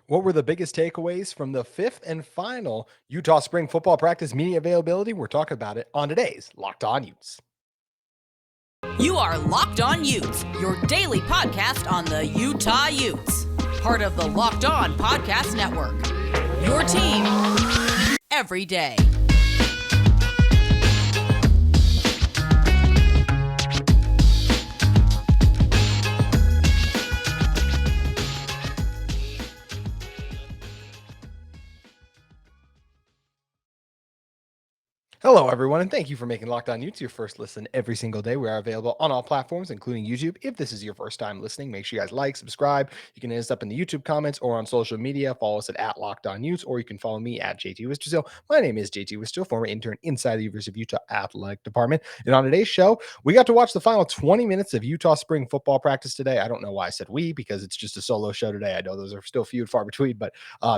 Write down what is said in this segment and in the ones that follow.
What were the biggest takeaways from the fifth and final Utah spring football practice media availability? We're talking about it on today's Locked On Utes. You are Locked On Utes, your daily podcast on the Utah Utes. Part of the Locked On Podcast Network. Your team every day. Hello, everyone, and thank you for making Locked On Utes your first listen every single day. We are available on all platforms, including YouTube. If this is your first time listening, make sure you guys like, subscribe. You can hit us up in the YouTube comments or on social media. Follow us at Locked On Utes, or you can follow me at JT Wistrcill. My name is JT Wistrcill, former intern inside the University of Utah Athletic Department. And on today's show, we got to watch the final 20 minutes of Utah spring football practice today. I don't know why I said we, because it's just a solo show today. I know those are still few and far between, but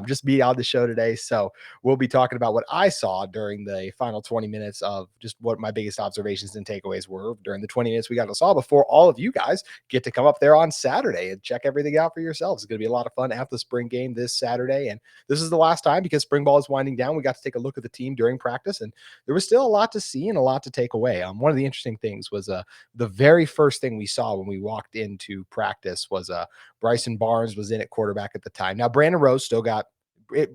just me on the show today. So we'll be talking about what I saw during the final 20 minutes of just what my biggest observations and takeaways were during the 20 minutes we got to saw before all of you guys get to come up there on Saturday and check everything out for yourselves. It's going to be a lot of fun at the spring game this Saturday. And this is the last time because spring ball is winding down. We got to take a look at the team during practice, and there was still a lot to see and a lot to take away. One of the interesting things was the very first thing we saw when we walked into practice was Bryson Barnes was in at quarterback at the time. Now, Brandon Rose still got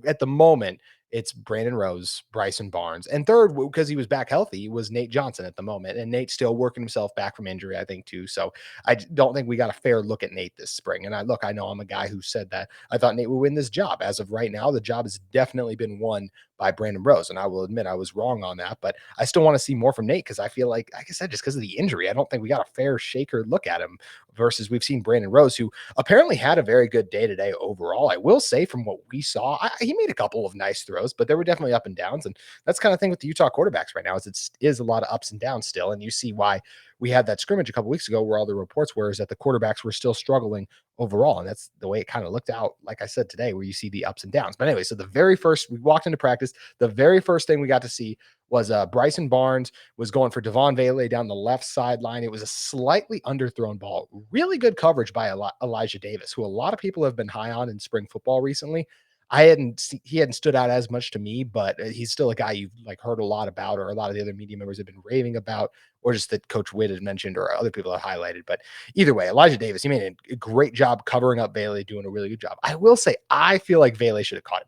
at the moment, it's Brandon Rose, Bryson Barnes, and third, because he was back healthy, was Nate Johnson at the moment. And Nate's still working himself back from injury, I think, too. So I don't think we got a fair look at Nate this spring. And I know I'm a guy who said that I thought Nate would win this job. As of right now, the job has definitely been won by Brandon Rose. And I will admit I was wrong on that, but I still want to see more from Nate because I feel like I said, just because of the injury, I don't think we got a fair shaker look at him versus we've seen Brandon Rose, who apparently had a very good day today overall. I will say from what we saw, he made a couple of nice throws, but there were definitely up and downs. And that's kind of thing with the Utah quarterbacks right now is it is a lot of ups and downs still. And you see why we had that scrimmage a couple weeks ago where all the reports were is that the quarterbacks were still struggling overall. And that's the way it kind of looked out, like I said today, where you see the ups and downs. But anyway, so the very first, we walked into practice, the very first thing we got to see was Bryson Barnes was going for Devon Vele down the left sideline. It was a slightly underthrown ball. Really good coverage by Elijah Davis, who a lot of people have been high on in spring football recently. He hadn't stood out as much to me, but he's still a guy you've like heard a lot about, or a lot of the other media members have been raving about, or just that Coach Witt had mentioned, or other people have highlighted. But either way, Elijah Davis, he made a great job covering up Vele, doing a really good job. I will say, I feel like Vele should have caught him.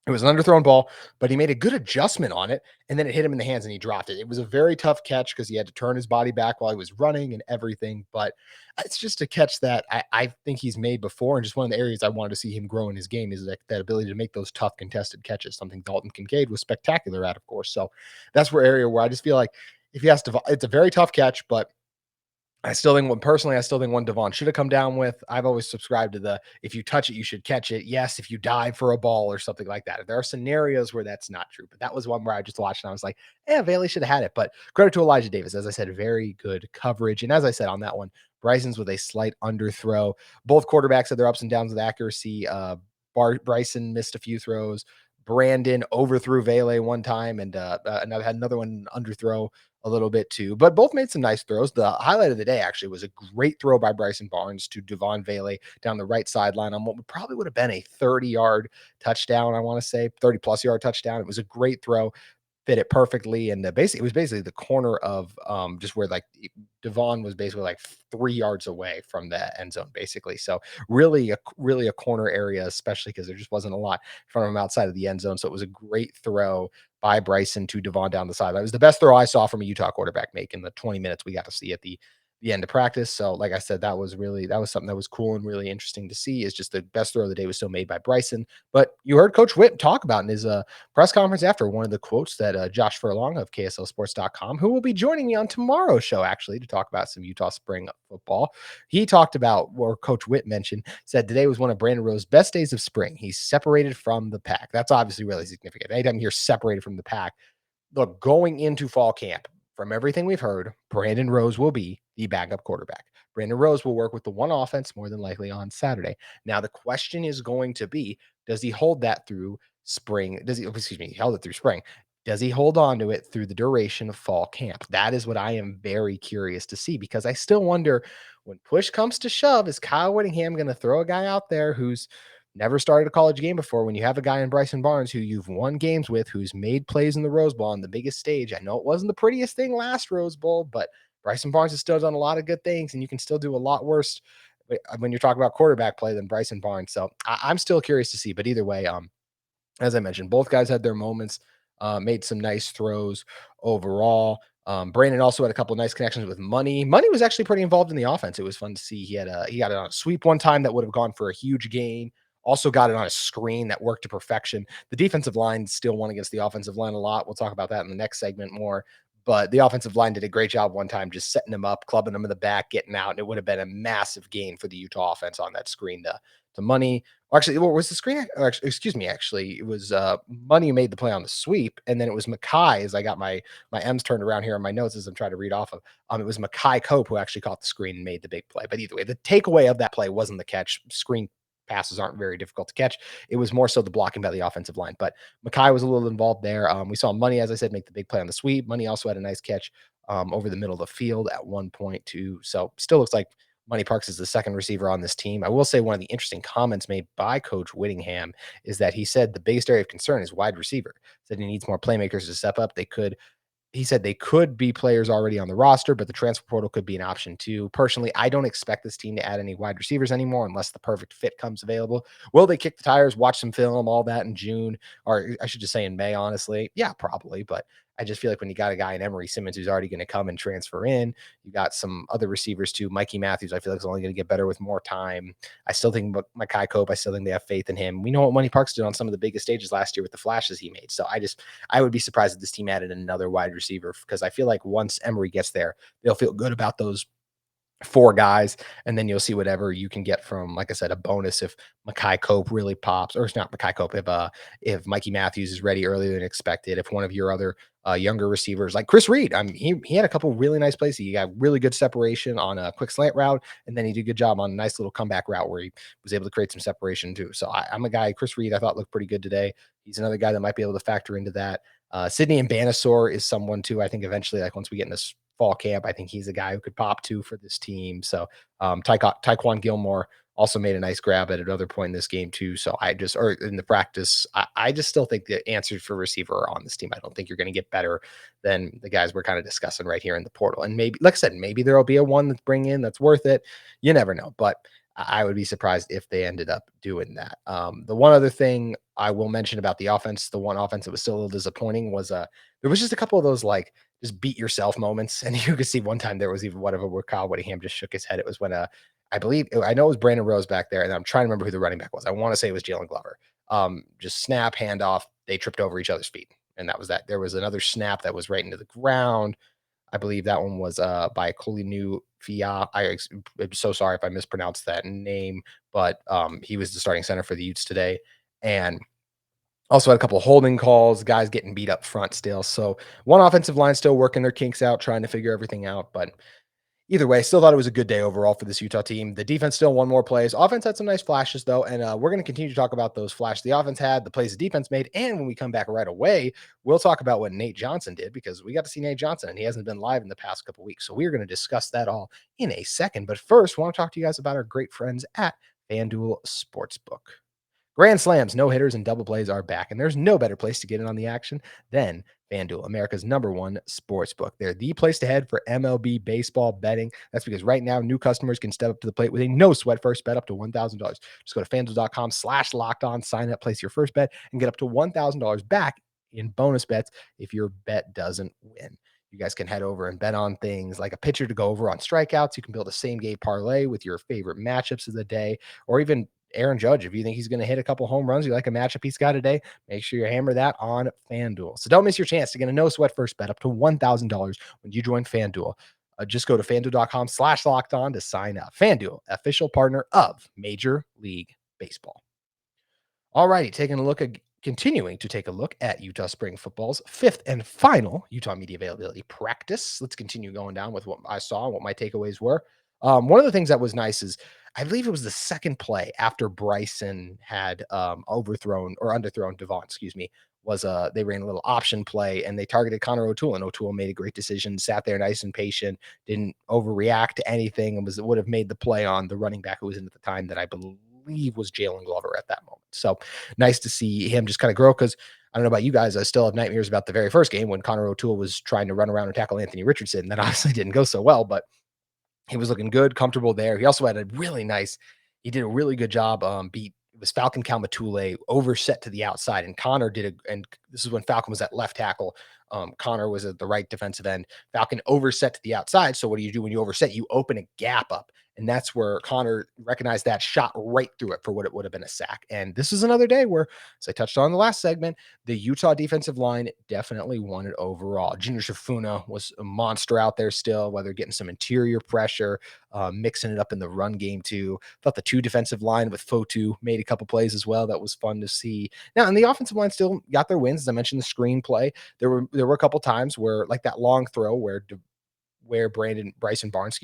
It was an underthrown ball, but he made a good adjustment on it, and then it hit him in the hands and he dropped it. It was a very tough catch because he had to turn his body back while he was running and everything, but it's just a catch that I think he's made before, and just one of the areas I wanted to see him grow in his game is that ability to make those tough contested catches, something Dalton Kincaid was spectacular at, of course. So that's where area where I just feel like if he has to, it's a very tough catch, but I still think one Devon should have come down with. I've always subscribed to the if you touch it, you should catch it. Yes, if you dive for a ball or something like that. There are scenarios where that's not true, but that was one where I just watched and I was like, Bailey should have had it. But credit to Elijah Davis. As I said, very good coverage. And as I said on that one, Bryson's with a slight underthrow. Both quarterbacks had their ups and downs with accuracy. Bryson missed a few throws. Brandon overthrew Vele one time, and had another one underthrow a little bit too, but both made some nice throws. The highlight of the day actually was a great throw by Bryson Barnes to Devon Vele down the right sideline on what probably would have been a 30-yard touchdown. I want to say 30+ yard touchdown. It was a great throw, fit it perfectly, and it was basically the corner of just where like Devon was basically like 3 yards away from the end zone, basically. So really a corner area, especially because there just wasn't a lot in front of him outside of the end zone. So it was a great throw by Bryson to Devon down the side. That was the best throw I saw from a Utah quarterback make in the 20 minutes we got to see at the end of practice. So like I said, that was something that was cool and really interesting to see. Is just the best throw of the day was still made by Bryson. But you heard Coach Witt talk about in his press conference after, one of the quotes that Josh Furlong of KSLSports.com, who will be joining me on tomorrow's show actually to talk about some Utah spring football. He talked about, or Coach Witt mentioned, said today was one of Brandon Rose's best days of spring. He's separated from the pack. That's obviously really significant. Anytime you're separated from the pack, look, going into fall camp, from everything we've heard, Brandon Rose will be the backup quarterback. Brandon Rose will work with the one offense more than likely on Saturday. Now, the question is going to be, does he hold that through spring? He held it through spring. Does he hold on to it through the duration of fall camp? That is what I am very curious to see, because I still wonder, when push comes to shove, is Kyle Whittingham going to throw a guy out there who's never started a college game before. When you have a guy in Bryson Barnes who you've won games with, who's made plays in the Rose Bowl on the biggest stage. I know it wasn't the prettiest thing last Rose Bowl, but Bryson Barnes has still done a lot of good things, and you can still do a lot worse when you're talking about quarterback play than Bryson Barnes. So I'm still curious to see. But either way, as I mentioned, both guys had their moments, made some nice throws overall. Brandon also had a couple of nice connections with Money. Money was actually pretty involved in the offense. It was fun to see. He got it on a sweep one time that would have gone for a huge gain. Also got it on a screen that worked to perfection. The defensive line still won against the offensive line a lot. We'll talk about that in the next segment more. But the offensive line did a great job one time just setting him up, clubbing him in the back, getting out, and it would have been a massive gain for the Utah offense on that screen to Money. Actually, what was the screen? Excuse me. Actually, it was Money who made the play on the sweep, and then it was Mackay. As I got my M's turned around here on my notes as I'm trying to read off of. It was Mackay Cope who actually caught the screen and made the big play. But either way, the takeaway of that play wasn't the catch. Screen passes aren't very difficult to catch. It was more so the blocking by the offensive line. But Mackay was a little involved there. We saw Money, as I said, make the big play on the sweep. Money also had a nice catch over the middle of the field at one point too. So still looks like Money Parks is the second receiver on this team. I will say one of the interesting comments made by Coach Whittingham is that he said the biggest area of concern is wide receiver. Said he needs more playmakers to step up. He said they could be players already on the roster, but the transfer portal could be an option too. Personally, I don't expect this team to add any wide receivers anymore unless the perfect fit comes available. Will they kick the tires, watch some film, all that in June, or I should just say in May, honestly? Yeah, probably. But I just feel like when you got a guy in Emery Simmons who's already going to come and transfer in, you got some other receivers too. Mikey Matthews, I feel like is only going to get better with more time. I still think Mackay Cope, I still think they have faith in him. We know what Money Parks did on some of the biggest stages last year with the flashes he made. So I would be surprised if this team added another wide receiver because I feel like once Emery gets there, they'll feel good about those four guys, and then you'll see whatever you can get from, like I said, a bonus if Mackay Cope really pops, or it's not Mackay Cope, if Mikey Matthews is ready earlier than expected, if one of your other younger receivers like Chris Reed, I mean, he had a couple really nice plays. He got really good separation on a quick slant route, and then he did a good job on a nice little comeback route where he was able to create some separation too. So I'm a guy, Chris Reed, I thought looked pretty good today. He's another guy that might be able to factor into that. Sydney and Banasaur is someone too. I think eventually, like once we get in this fall camp, I think he's a guy who could pop to for this team. So Tyquan Gilmore also made a nice grab at another point in this game too. So or in the practice, I just still think the answers for receiver are on this team. I don't think you're going to get better than the guys we're kind of discussing right here in the portal. And maybe, like I said, maybe there'll be a one that's bring in that's worth it. You never know, but I would be surprised if they ended up doing that. The one other thing I will mention about the offense, the one offense that was still a little disappointing was there was just a couple of those like just beat yourself moments. And you could see one time there was even whatever where Kyle Whittingham just shook his head. It was when I know it was Brandon Rose back there, and I'm trying to remember who the running back was. I want to say it was Jalen Glover. Just snap, handoff, they tripped over each other's feet. And that was that. There was another snap that was right into the ground. I believe that one was by Kolinu Fia. I'm so sorry if I mispronounced that name, but he was the starting center for the Utes today. And also had a couple of holding calls, guys getting beat up front still. So one offensive line still working their kinks out, trying to figure everything out. But either way, still thought it was a good day overall for this Utah team. The defense still won more plays. Offense had some nice flashes, though, and we're going to continue to talk about those flashes the offense had, the plays the defense made, and when we come back right away, we'll talk about what Nate Johnson did because we got to see Nate Johnson, and he hasn't been live in the past couple weeks. So we're going to discuss that all in a second. But first, I want to talk to you guys about our great friends at FanDuel Sportsbook. Grand slams, no hitters, and double plays are back, and there's no better place to get in on the action than FanDuel, America's #1 sports book. They're the place to head for MLB baseball betting. That's because right now, new customers can step up to the plate with a no sweat first bet up to $1,000. Just go to FanDuel.com/lockedon, sign up, place your first bet, and get up to $1,000 back in bonus bets if your bet doesn't win. You guys can head over and bet on things like a pitcher to go over on strikeouts. You can build a same game parlay with your favorite matchups of the day, or even Aaron Judge. If you think he's going to hit a couple home runs, you like a matchup he's got today, make sure you hammer that on FanDuel. So don't miss your chance to get a no sweat first bet up to $1,000 when you join FanDuel. Just go to FanDuel.com/lockedon to sign up. FanDuel, official partner of Major League Baseball. All righty, continuing to take a look at Utah Spring Football's fifth and final Utah Media Availability practice. Let's continue going down with what I saw and what my takeaways were. One of the things that was nice is I believe it was the second play after Bryson had underthrown Devon, was they ran a little option play and they targeted Conor OToole, and OToole made a great decision, sat there nice and patient, didn't overreact to anything, and would have made the play on the running back who was in at the time that I believe believe was Jalen Glover at that moment. So nice to see him just kind of grow, because I don't know about you guys, I still have nightmares about the very first game when Conor OToole was trying to run around and tackle Anthony Richardson. That obviously didn't go so well, but he was looking good, comfortable there. He also had a really nice, he did a really good job. Beat it was Falcon Kalmatule overset to the outside, and Connor did a, and this is when Falcon was at left tackle. Connor was at the right defensive end. Falcon overset to the outside. So what do you do when you overset? You open a gap up. And that's where Connor recognized that, shot right through it for what it would have been a sack. And this is another day where, as I touched on in the last segment, the Utah defensive line definitely won it overall. Junior Shafuna was a monster out there still, whether getting some interior pressure, mixing it up in the run game too. Thought the two defensive line with Fotu made a couple plays as well. That was fun to see. Now, and the offensive line still got their wins. As I mentioned, the screenplay. There were a couple times where, like that long throw where Bryson Barnes,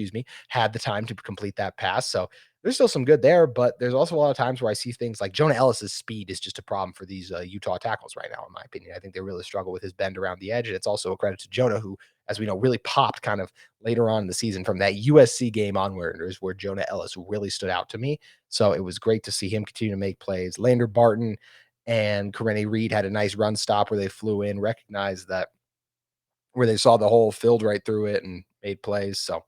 had the time to complete that pass. So there's still some good there, but there's also a lot of times where I see things like Jonah Ellis's speed is just a problem for these Utah tackles right now, in my opinion. I think they really struggle with his bend around the edge. And it's also a credit to Jonah, who, as we know, really popped kind of later on in the season from that USC game onward, is where Jonah Ellis really stood out to me. So it was great to see him continue to make plays. Lander Barton and Karene Reed had a nice run stop where they flew in, recognized that, where they saw the hole, filled right through it, and made plays. So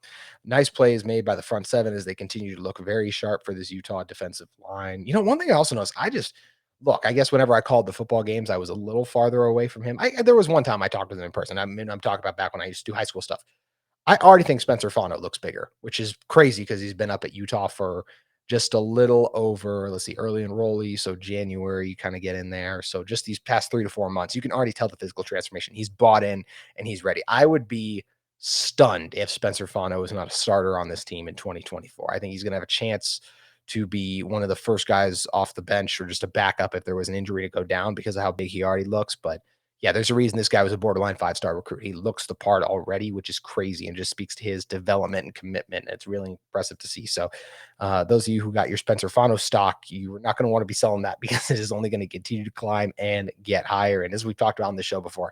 nice plays made by the front seven as they continue to look very sharp for this Utah defensive line. One thing I also noticed, I guess whenever I called the football games, I was a little farther away from him. There was one time I talked with him in person. I'm talking about back when I used to do high school stuff. I already think Spencer Fondo looks bigger, which is crazy because he's been up at Utah for just a little over, let's see, early enrollee. So January, you kind of get in there. So just these past 3 to 4 months, you can already tell the physical transformation. He's bought in and he's ready. I would be stunned if Spencer Fondo is not a starter on this team in 2024. I think he's going to have a chance to be one of the first guys off the bench or just a backup if there was an injury to go down because of how big he already looks. But yeah, there's a reason this guy was a borderline 5-star recruit. He looks the part already, which is crazy and just speaks to his development and commitment. It's really impressive to see. So those of you who got your Spencer Fondo stock, you're not going to want to be selling that because it is only going to continue to climb and get higher. And as we've talked about on the show before,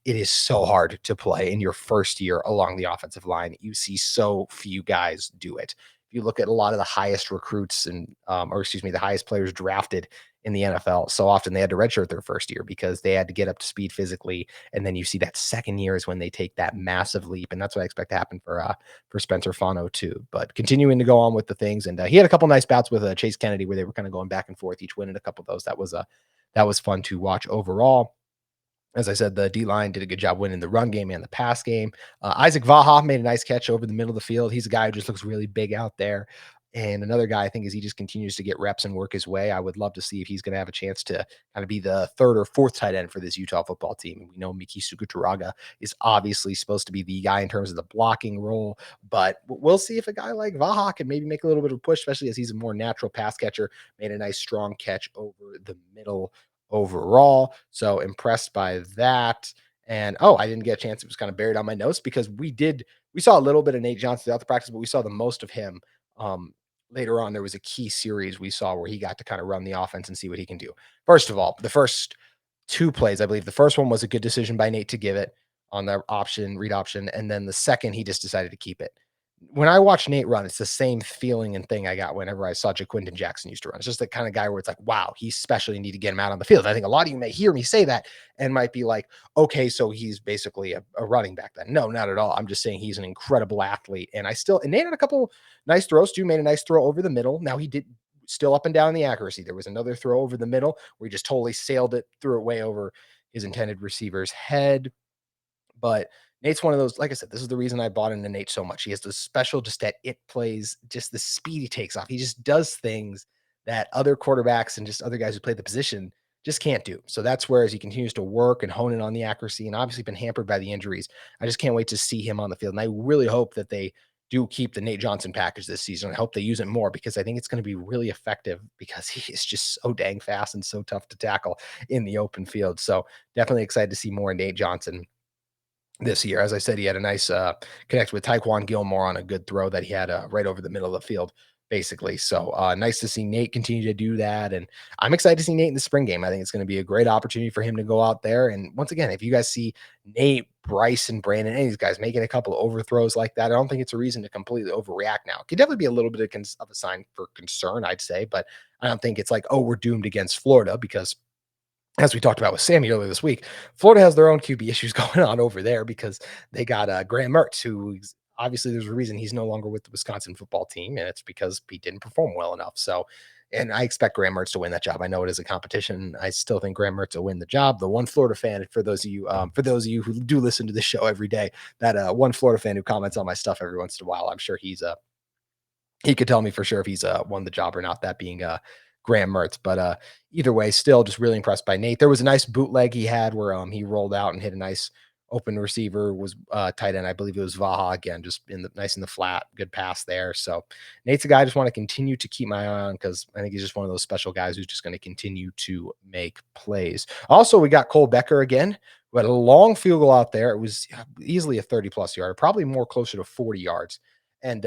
it is so hard to play in your first year along the offensive line. You see so few guys do it. If you look at a lot of the highest recruits the highest players drafted in the NFL, so often they had to redshirt their first year because they had to get up to speed physically. And then you see that second year is when they take that massive leap. And that's what I expect to happen for Spencer Fondo too. But continuing to go on with the things. And he had a couple nice bouts with Chase Kennedy where they were kind of going back and forth, each winning a couple of those. That was fun to watch overall. As I said, the D-line did a good job winning the run game and the pass game. Isaac Vaha made a nice catch over the middle of the field. He's a guy who just looks really big out there. And another guy, I think, as he just continues to get reps and work his way, I would love to see if he's going to have a chance to kind of be the third or fourth tight end for this Utah football team. And we know Miki Suguturaga is obviously supposed to be the guy in terms of the blocking role, but we'll see if a guy like Vaha can maybe make a little bit of a push, especially as he's a more natural pass catcher. Made a nice strong catch over the middle overall. So impressed by that. And I didn't get a chance. It was kind of buried on my notes because we saw a little bit of Nate Johnson throughout the practice, but we saw the most of him. Later on, there was a key series we saw where he got to kind of run the offense and see what he can do. First of all, the first two plays, I believe the first one was a good decision by Nate to give it on the read option. And then the second, he just decided to keep it. When I watch Nate run, it's the same feeling and thing I got whenever I saw Jaquindon Jackson used to run. It's just the kind of guy where it's like, wow, he's special. You need to get him out on the field. I think a lot of you may hear me say that and might be like, okay, so he's basically a running back then. No, not at all. I'm just saying he's an incredible athlete. And Nate had a couple nice throws too, made a nice throw over the middle. Now he did still up and down the accuracy. There was another throw over the middle where he just totally sailed it, threw it way over his intended receiver's head. But Nate's one of those, like I said, this is the reason I bought into Nate so much. He has this special, just that it plays, just the speed he takes off. He just does things that other quarterbacks and just other guys who play the position just can't do. So that's where, as he continues to work and hone in on the accuracy and obviously been hampered by the injuries, I just can't wait to see him on the field. And I really hope that they do keep the Nate Johnson package this season. I hope they use it more because I think it's going to be really effective because he is just so dang fast and so tough to tackle in the open field. So definitely excited to see more Nate Johnson this year. As I said, he had a nice connect with Tyquan Gilmore on a good throw that he had right over the middle of the field basically. So nice to see Nate continue to do that. And I'm excited to see Nate in the spring game. I think it's going to be a great opportunity for him to go out there. And once again, if you guys see Nate, Bryson, Brandon, any of these guys making a couple of overthrows like that, I don't think it's a reason to completely overreact now. It could definitely be a little bit of a sign for concern, I'd say, but I don't think it's like, oh, we're doomed against Florida, because as we talked about with Sammy earlier this week, Florida has their own QB issues going on over there because they got Graham Mertz, who obviously there's a reason he's no longer with the Wisconsin football team, and it's because he didn't perform well enough. So, and I expect Graham Mertz to win that job. I know it is a competition. I still think Graham Mertz will win the job. The one Florida fan, for those of you who do listen to this show every day, that one Florida fan who comments on my stuff every once in a while, I'm sure he could tell me for sure if he's won the job or not, that being Graham Mertz. But either way, still just really impressed by Nate. There was a nice bootleg he had where he rolled out and hit a nice open receiver, was tight end. I believe it was Vaha again, just nice in the flat, good pass there. So Nate's a guy I just want to continue to keep my eye on, because I think he's just one of those special guys who's just going to continue to make plays. Also, we got Cole Becker again. We had a long field goal out there. It was easily a 30+ yard, probably more closer to 40 yards. And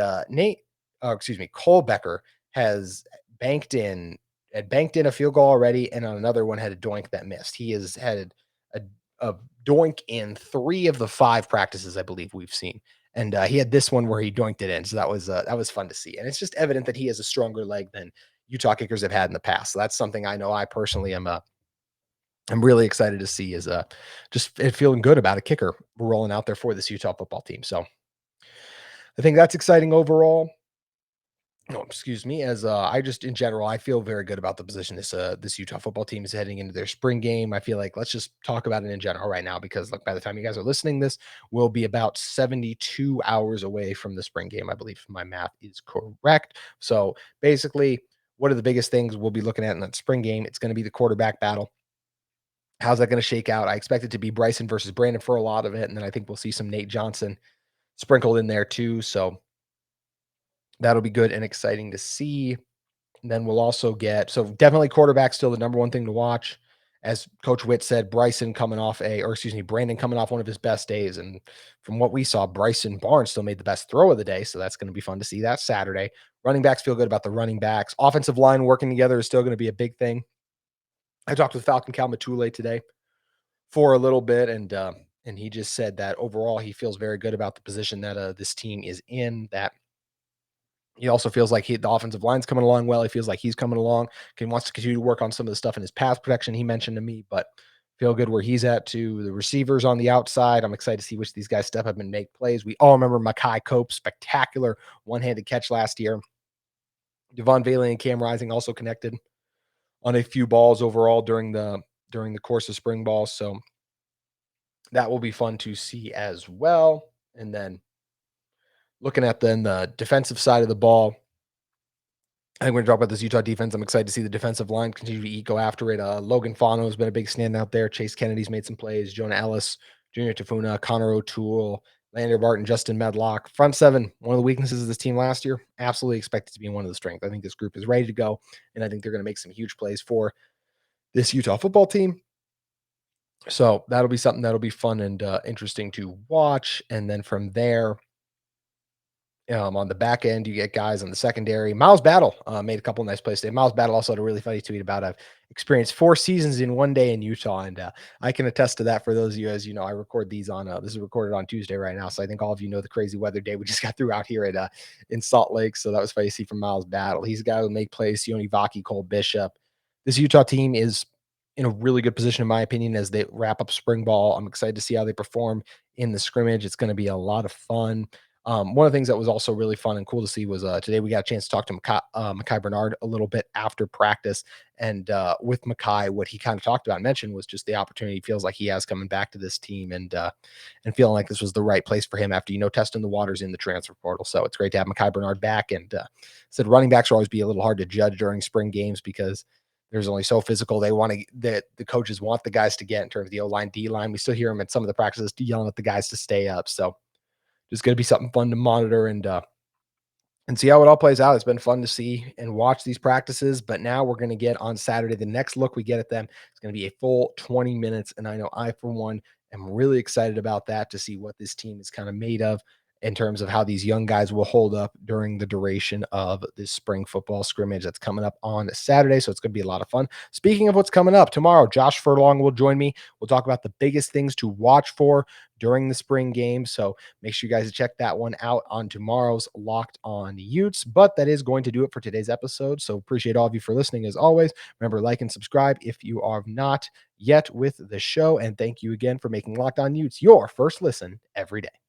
Cole Becker has banked in a field goal already, and on another one had a doink that missed. He has had a doink in 3 of the 5 practices I believe we've seen, and he had this one where he doinked it in. So that was fun to see, and it's just evident that he has a stronger leg than Utah kickers have had in the past. So that's something I know I personally am. I'm really excited to see, is just feeling good about a kicker rolling out there for this Utah football team. So I think that's exciting overall. No, excuse me. As I just in general, I feel very good about the position this Utah football team is heading into their spring game. I feel like let's just talk about it in general right now, because look, by the time you guys are listening, this will be about 72 hours away from the spring game. I believe if my math is correct. So basically, what are the biggest things we'll be looking at in that spring game? It's going to be the quarterback battle. How's that going to shake out? I expect it to be Bryson versus Brandon for a lot of it, and then I think we'll see some Nate Johnson sprinkled in there too. So that'll be good and exciting to see. And then we'll also get, so definitely quarterback still the number one thing to watch. As Coach Witt said, Brandon coming off one of his best days. And from what we saw, Bryson Barnes still made the best throw of the day. So that's going to be fun to see that Saturday. Running backs, feel good about the running backs. Offensive line working together is still going to be a big thing. I talked with Falcon Calmatule today for a little bit, and he just said that overall he feels very good about the position that this team is in, that he also feels like the offensive line's coming along well. He feels like he's coming along. He wants to continue to work on some of the stuff in his pass protection he mentioned to me, but feel good where he's at too. The receivers on the outside, I'm excited to see which these guys step up and make plays. We all remember Makai Cope's spectacular one-handed catch last year. Devon Bailey and Cam Rising also connected on a few balls overall during the course of spring ball. So that will be fun to see as well. And then looking at the defensive side of the ball, I think we're going to talk about this Utah defense. I'm excited to see the defensive line continue to go after it. Logan Fondo has been a big standout there. Chase Kennedy's made some plays. Jonah Ellis, Junior Tafuna, Conor OToole, Lander Barton, Justin Medlock. Front seven, one of the weaknesses of this team last year. Absolutely expect it to be one of the strengths. I think this group is ready to go, and I think they're going to make some huge plays for this Utah football team. So that'll be something that'll be fun and interesting to watch. And then from there, on the back end, you get guys on the secondary. Miles Battle made a couple of nice plays today. Miles Battle also had a really funny tweet about I've experienced 4 seasons in one day in Utah, and I can attest to that. For those of you, as you know, I record these on this is recorded on Tuesday right now, so I think all of you know the crazy weather day we just got through out here at in Salt Lake. So that was funny to see from Miles Battle. He's a guy who make plays. Sione Vaki, Cole Bishop. This Utah team is in a really good position, in my opinion, as they wrap up spring ball. I'm excited to see how they perform in the scrimmage. It's going to be a lot of fun. One of the things that was also really fun and cool to see was today we got a chance to talk to Mekhi Bernard a little bit after practice. And with Mekhi, what he kind of talked about and mentioned was just the opportunity he feels like he has coming back to this team, and feeling like this was the right place for him after, testing the waters in the transfer portal. So it's great to have Mekhi Bernard back. And said running backs will always be a little hard to judge during spring games because there's only so physical the coaches want the guys to get in terms of the O-line, D-line. We still hear them at some of the practices yelling at the guys to stay up. So just going to be something fun to monitor and see how it all plays out. It's been fun to see and watch these practices, but now we're going to get on Saturday. The next look we get at them is going to be a full 20 minutes. And I know I, for one, am really excited about that, to see what this team is kind of made of in terms of how these young guys will hold up during the duration of this spring football scrimmage that's coming up on Saturday. So it's going to be a lot of fun. Speaking of what's coming up tomorrow, Josh Furlong will join me. We'll talk about the biggest things to watch for during the spring game. So make sure you guys check that one out on tomorrow's Locked On Utes. But that is going to do it for today's episode. So appreciate all of you for listening as always. Remember, like and subscribe if you are not yet with the show. And thank you again for making Locked On Utes your first listen every day.